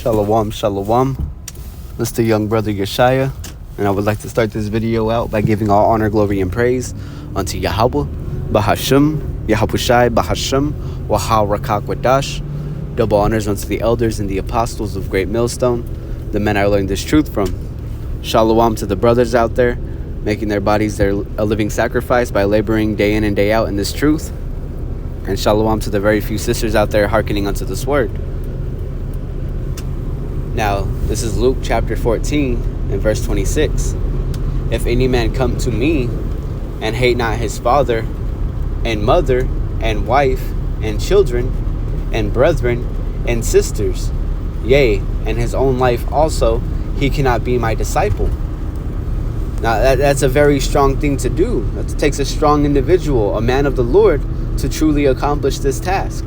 Shalawam, shalawam. This is the young brother Yeshaya, and I would like to start this video out by giving all honor, glory, and praise unto Yahawah, BAHASHAM, Yahawashi, BAHASHAM, Rawchaa, Qadash. Double honors unto the elders and the apostles of Great Millstone, the men I learned this truth from. Shalawam to the brothers out there, making their bodies a living sacrifice by laboring day in and day out in this truth. And shalawam to the very few sisters out there hearkening unto this word. Now, this is Luke chapter 14 and verse 26. If any man come to me and hate not his father and mother and wife and children and brethren and sisters, yea, and his own life also, he cannot be my disciple. Now, that's a very strong thing to do. It takes a strong individual, a man of the Lord, to truly accomplish this task.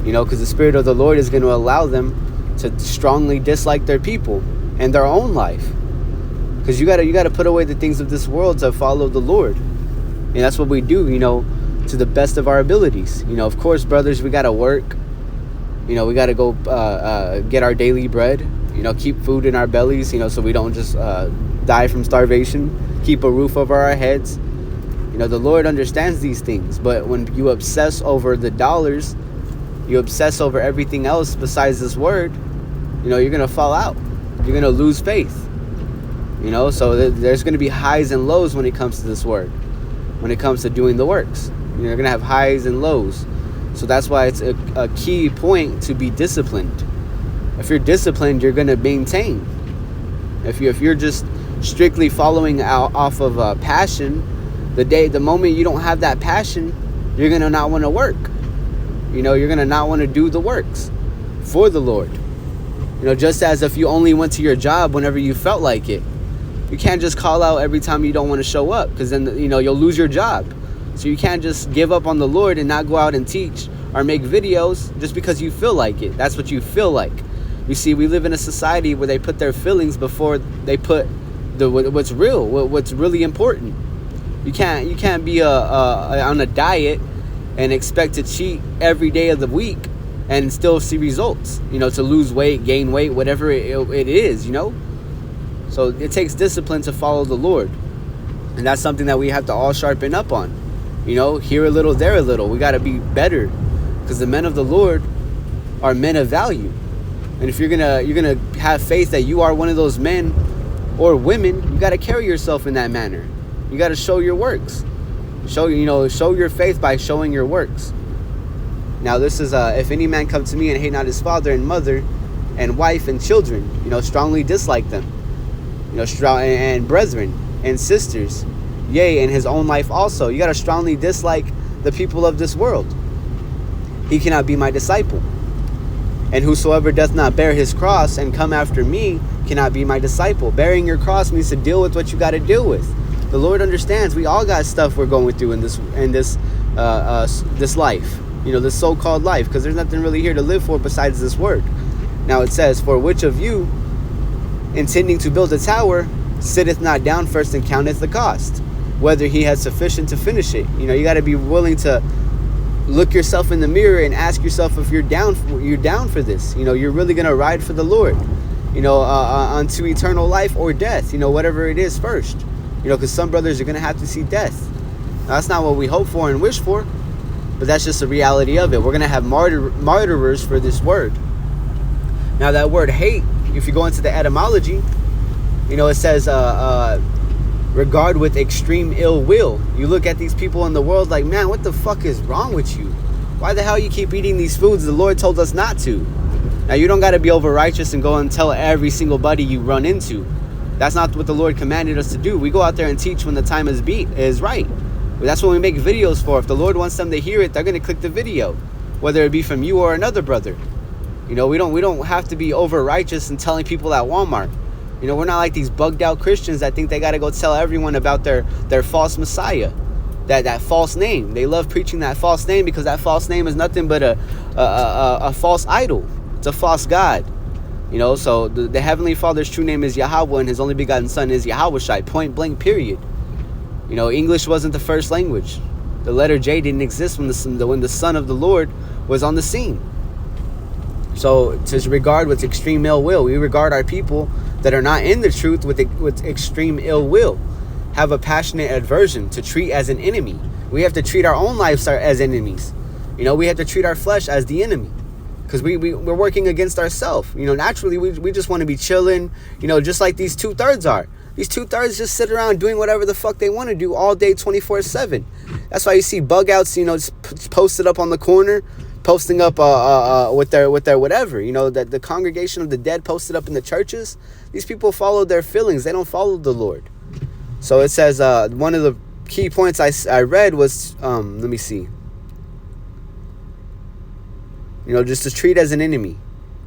Because the Spirit of the Lord is going to allow them to strongly dislike their people and their own life. Because you gotta put away the things of this world to follow the Lord. And that's what we do, to the best of our abilities. Of course, brothers, we gotta work. We gotta go get our daily bread. Keep food in our bellies, so we don't just die from starvation. Keep a roof over our heads. The Lord understands these things. But when you obsess over the dollars, you obsess over everything else besides this word, you're going to fall out. You're going to lose faith. So there's going to be highs and lows when it comes to this word. When it comes to doing the works, you're going to have highs and lows. So that's why it's a key point to be disciplined. If you're disciplined, you're going to maintain. If you're just strictly following out off of passion, the moment you don't have that passion, you're going to not want to work. You're going to not want to do the works for the Lord. Just as if you only went to your job whenever you felt like it. You can't just call out every time you don't want to show up, because then, you'll lose your job. So you can't just give up on the Lord and not go out and teach or make videos just because you feel like it. That's what you feel like. You see, we live in a society where they put their feelings before they put what's real, what's really important. You can't be on a diet and expect to cheat every day of the week and still see results, to lose weight, gain weight, whatever it is, So it takes discipline to follow the Lord. And that's something that we have to all sharpen up on. Here a little, there a little. We got to be better, because the men of the Lord are men of value. And if you're gonna have faith that you are one of those men or women, you got to carry yourself in that manner. You got to show your works. Show your faith by showing your works. Now this is if any man come to me and hate not his father and mother and wife and children, strongly dislike them, and brethren and sisters, yea, and his own life also. You got to strongly dislike the people of this world. He cannot be my disciple. And whosoever doth not bear his cross and come after me cannot be my disciple. Bearing your cross means to deal with what you got to deal with. The Lord understands we all got stuff we're going through in this life, this so-called life, because there's nothing really here to live for besides this word. Now it says, for which of you, intending to build a tower, sitteth not down first and counteth the cost, whether he has sufficient to finish it. You got to be willing to look yourself in the mirror and ask yourself if you're down for this. You're really going to ride for the Lord, unto eternal life or death, whatever it is first. Because some brothers are going to have to see death. Now, that's not what we hope for and wish for, but that's just the reality of it. We're going to have martyrers for this word. Now, that word hate, if you go into the etymology, it says regard with extreme ill will. You look at these people in the world like, man, what the fuck is wrong with you? Why the hell you keep eating these foods the Lord told us not to? Now, you don't got to be over righteous and go and tell every single buddy you run into. That's not what the Lord commanded us to do. We go out there and teach when the time is right. That's what we make videos for. If the Lord wants them to hear it, they're going to click the video, whether it be from you or another brother. We don't have to be over righteous and telling people at Walmart. We're not like these bugged out Christians that think they got to go tell everyone about their false Messiah, that false name. They love preaching that false name because that false name is nothing but a false idol. It's a false god. So the Heavenly Father's true name is Yahawah, and his only begotten Son is Yahawashi, point blank, period. English wasn't the first language. The letter J didn't exist when the Son of the Lord was on the scene. So to regard with extreme ill will, we regard our people that are not in the truth with extreme ill will, have a passionate aversion to treat as an enemy. We have to treat our own lives as enemies. We have to treat our flesh as the enemy, because we're working against ourselves. Naturally we just want to be chilling, just like these 2/3 are. These 2/3 just sit around doing whatever the fuck they want to do all day, 24/7. That's why you see bug outs, just posted up on the corner, posting up with their whatever, that the congregation of the dead posted up in the churches. These people follow their feelings. They don't follow the Lord. So it says, one of the key points I read was, let me see. Just to treat as an enemy.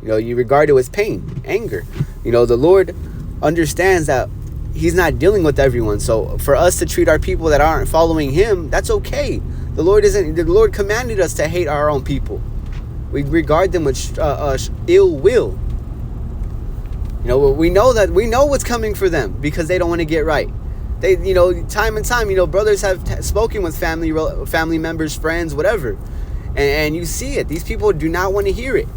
You regard it with pain, anger. The Lord understands that He's not dealing with everyone. So for us to treat our people that aren't following Him, that's okay. The Lord commanded us to hate our own people. We regard them with ill will. We know what's coming for them because they don't want to get right. They, time and time, brothers have spoken with family members, friends, whatever, and you see it. These people do not want to hear it.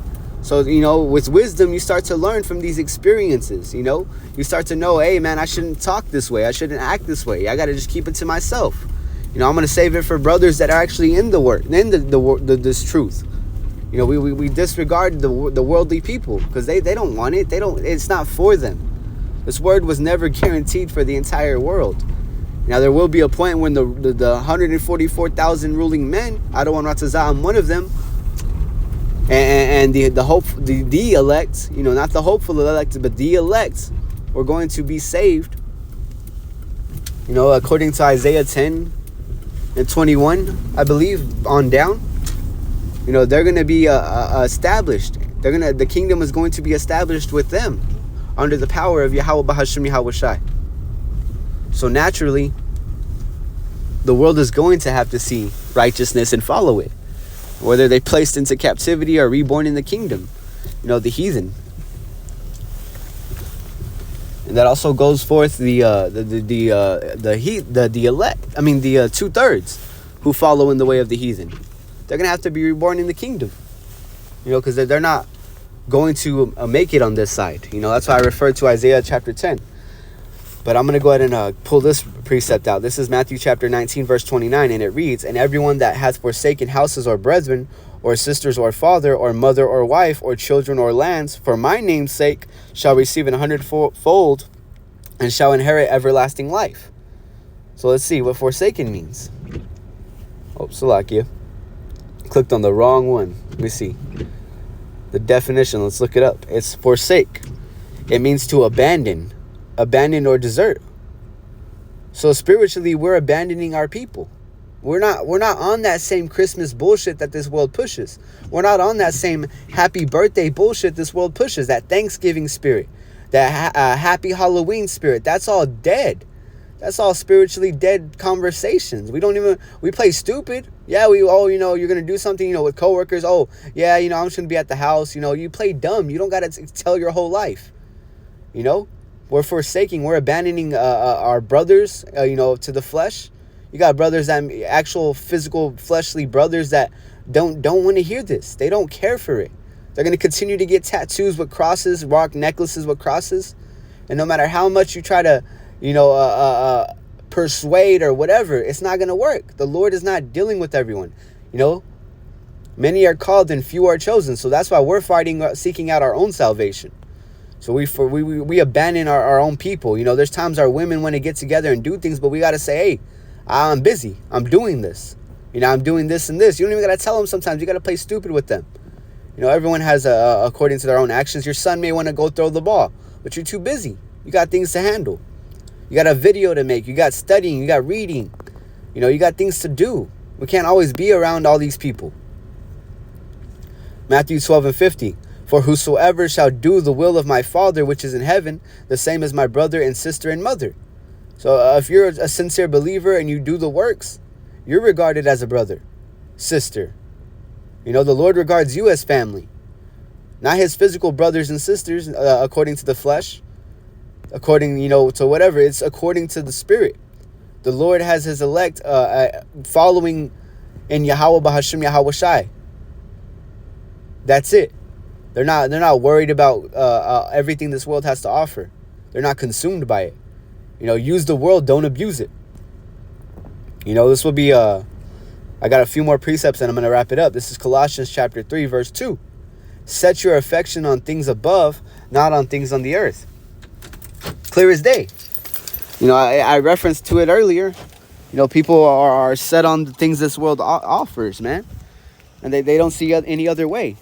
So, with wisdom, you start to learn from these experiences. You start to know, hey, man, I shouldn't talk this way. I shouldn't act this way. I got to just keep it to myself. I'm going to save it for brothers that are actually in the word, in this truth. We disregard the worldly people because they don't want it. It's not for them. This word was never guaranteed for the entire world. Now, there will be a point when the 144,000 ruling men, Rawchaa, I'm one of them, and the elect, not the hopeful elect, but the elect, were going to be saved. According to Isaiah 10 and 21, I believe, on down. They're going to be established. The kingdom is going to be established with them under the power of Yahawah, BAHASHAM, Yahawashi. So naturally, the world is going to have to see righteousness and follow it, whether they placed into captivity or reborn in the kingdom. The heathen. And that also goes forth the elect. I mean the 2/3 who follow in the way of the heathen. They're gonna have to be reborn in the kingdom. Because they're not going to make it on this side. That's why I referred to Isaiah chapter 10. But I'm going to go ahead and pull this precept out. This is Matthew chapter 19, verse 29, and it reads, "And everyone that hath forsaken houses or brethren, or sisters or father, or mother or wife, or children or lands, for my name's sake, shall receive an 100-fold, and shall inherit everlasting life." So let's see what forsaken means. Oh, Salakia. Clicked on the wrong one. Let me see. The definition, let's look it up. It's forsake. It means to abandon or desert. So spiritually, we're abandoning our people. We're not on that same Christmas bullshit that this world pushes. We're not on that same happy birthday bullshit this world pushes. That Thanksgiving spirit, that happy Halloween spirit. That's all dead. That's all spiritually dead conversations. We play stupid. Yeah, you're going to do something, with coworkers. Oh, yeah, I'm just going to be at the house. You play dumb. You don't got to tell your whole life. We're forsaking, we're abandoning our brothers, to the flesh. You got brothers that actual physical fleshly brothers that don't want to hear this. They don't care for it. They're going to continue to get tattoos with crosses, rock necklaces with crosses. And no matter how much you try to, persuade or whatever, it's not going to work. The Lord is not dealing with everyone. Many are called and few are chosen. So that's why we're seeking out our own salvation. So we abandon our own people. There's times our women want to get together and do things, but we got to say, hey, I'm busy. I'm doing this. I'm doing this and this. You don't even got to tell them sometimes. You got to play stupid with them. Everyone has, according to their own actions. Your son may want to go throw the ball, but you're too busy. You got things to handle. You got a video to make. You got studying. You got reading. You got things to do. We can't always be around all these people. Matthew 12 and 50. "For whosoever shall do the will of my Father which is in heaven, the same as my brother and sister and mother." So if you're a sincere believer and you do the works, you're regarded as a brother, sister. The Lord regards you as family. Not his physical brothers and sisters according to the flesh, according, to whatever. It's according to the spirit. The Lord has his elect following in Yahawah, BAHASHAM, Yahawashi. That's it. They're not worried about everything this world has to offer. They're not consumed by it. Use the world, don't abuse it. This will be I got a few more precepts and I'm going to wrap it up. This is Colossians chapter 3, verse 2. Set your affection on things above, not on things on the earth. Clear as day. I referenced to it earlier. People are set on the things this world offers, man. And they don't see any other way.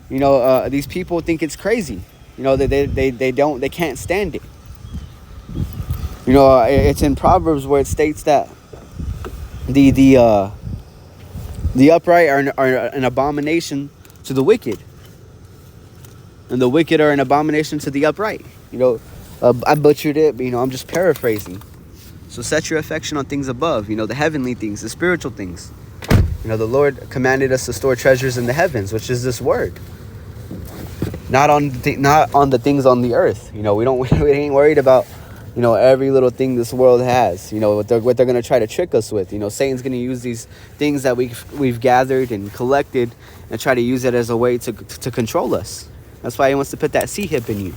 These people think it's crazy. They can't stand it. It's in Proverbs where it states that the upright are an abomination to the wicked, and the wicked are an abomination to the upright. I butchered it, but I'm just paraphrasing. So set your affection on things above, the heavenly things, the spiritual things. The Lord commanded us to store treasures in the heavens, which is this word. Not on the things on the earth. We ain't worried about every little thing this world has. What they're going to try to trick us with. Satan's going to use these things that we've gathered and collected and try to use it as a way to control us. That's why he wants to put that C-hip in you.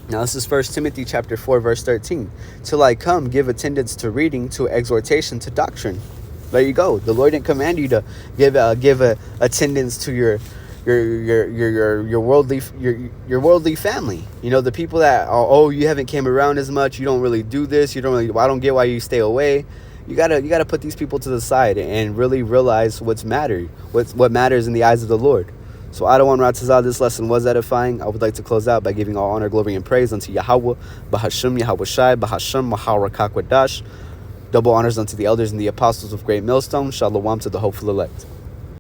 Now this is 1 Timothy chapter 4, verse 13. Till I come, give attendance to reading, to exhortation, to doctrine. There you go. The Lord didn't command you to give attendance to your worldly family. The people that you haven't came around as much, you don't really do this, I don't get why you stay away. You gotta put these people to the side and really realize what matters in the eyes of the Lord. So 𝐤𝐄𝐅𝐿𝐿, this lesson was edifying. I would like to close out by giving all honor, glory, and praise unto Yahawah, BAHASHAM, Yahawashi, BAHASHAM, Qadash. Double honors unto the elders and the apostles of Great Millstone. SHALAWAM to the hopeful elect.